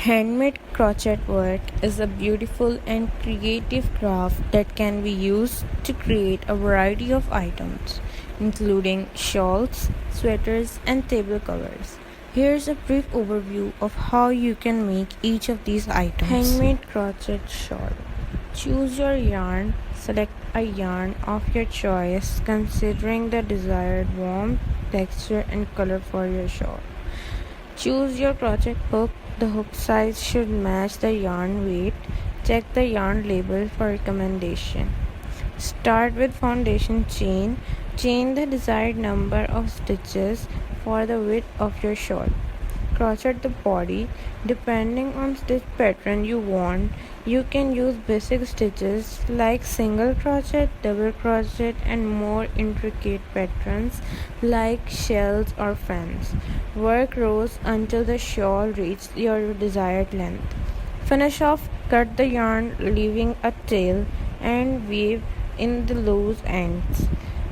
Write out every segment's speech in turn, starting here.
Handmade crochet work is a beautiful and creative craft that can be used to create a variety of items, including shawls, sweaters, and table covers. Here's a brief overview of how you can make each of these items. Handmade crochet shawl. Choose your yarn. Select a yarn of your choice, considering the desired warmth, texture, and color for your shawl. Choose your crochet hook. The hook size should match the yarn weight. Check the yarn label for recommendation. Start with foundation chain. Chain the desired number of stitches for the width of your shawl. Crochet the body. Depending on stitch pattern you want, you can use basic stitches like single crochet, double crochet, and more intricate patterns like shells or fans. Work rows until the shawl reaches your desired length. Finish off, cut the yarn leaving a tail and weave in the loose ends.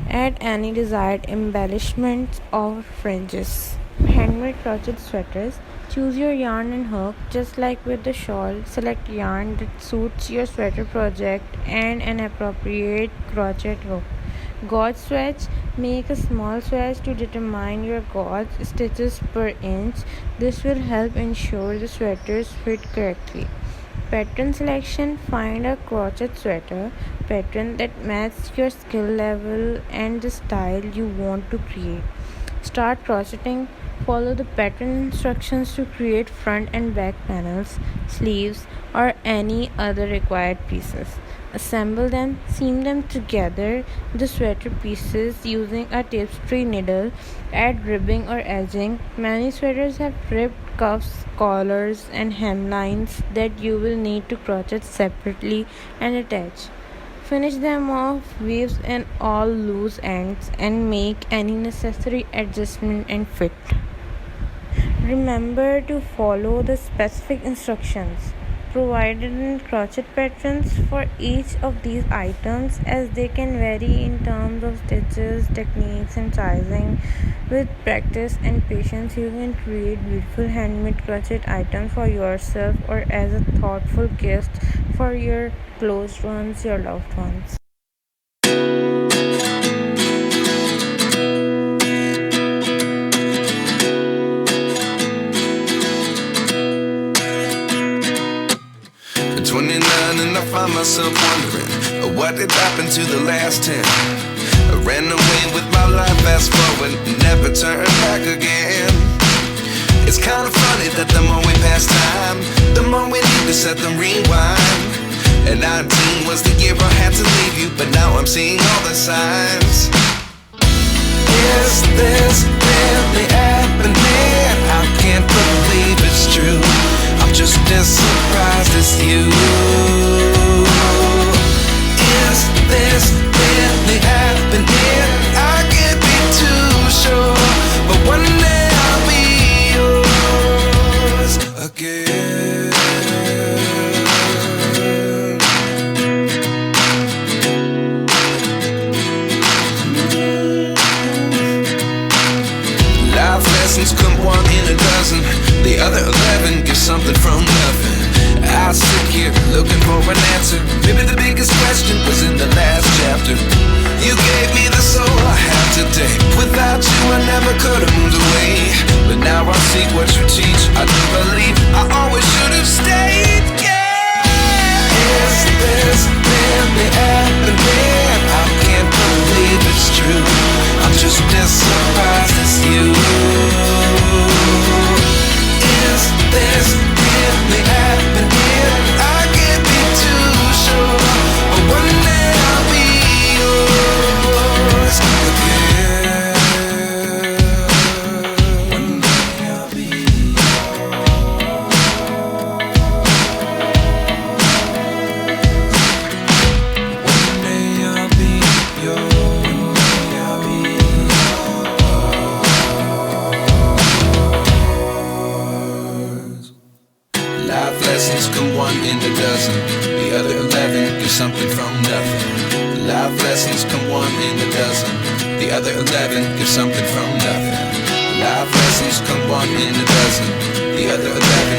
Add any desired embellishments or fringes. Handmade crochet sweaters. Choose your yarn and hook. Just like with the shawl, select yarn that suits your sweater project and an appropriate crochet hook. Gauge swatch. Make a small swatch to determine your gauge stitches per inch. This will help ensure the sweaters fit correctly. Pattern selection. Find a crochet sweater pattern that matches your skill level and the style you want to create. Start crocheting. Follow the pattern instructions to create front and back panels, sleeves, or any other required pieces. Assemble them, seam them together, the sweater pieces using a tapestry needle. Add ribbing or edging. Many sweaters have ribbed cuffs, collars, and hemlines that you will need to crochet separately and attach. Finish them off, weaves in all loose ends, and make any necessary adjustment and fit. Remember to follow the specific instructions provided in crochet patterns for each of these items, as they can vary in terms of stitches, techniques, and sizing. With practice and patience, you can create beautiful handmade crochet items for yourself or as a thoughtful gift for your close ones, your loved ones. 29 and I find myself wondering what did happen to the last 10. I ran away with my life, fast forward, never turn back again. It's kind of funny that the more we pass time, the more we need to set the rewind. And 19 was the year I had to leave you, but now I'm seeing all the signs. Is this really happening? I can't believe it's true. I'm just as surprised as you. Is this really happening? I can't be too sure, but one day I'll be yours again. Life lessons come one in a dozen. The other 11 get something from nothing. I sit here looking for an answer. Maybe the biggest question was in the last chapter. You gave me the soul I have today. Without you I never could have moved away. But now I see what you teach. I do believe I always should have stayed. Yeah. Is this really happening? I can't believe it's true. I'm just as surprised as you. Is this really happening? I can't be too sure, but one day I'll be yours again. One day I'll be yours. One day I'll be yours. One day I'll be Life lessons come one in a dozen. The other 11 get something from nothing. Life lessons come one in a dozen. The other 11 get something from nothing. Life lessons come one in a dozen. The other 11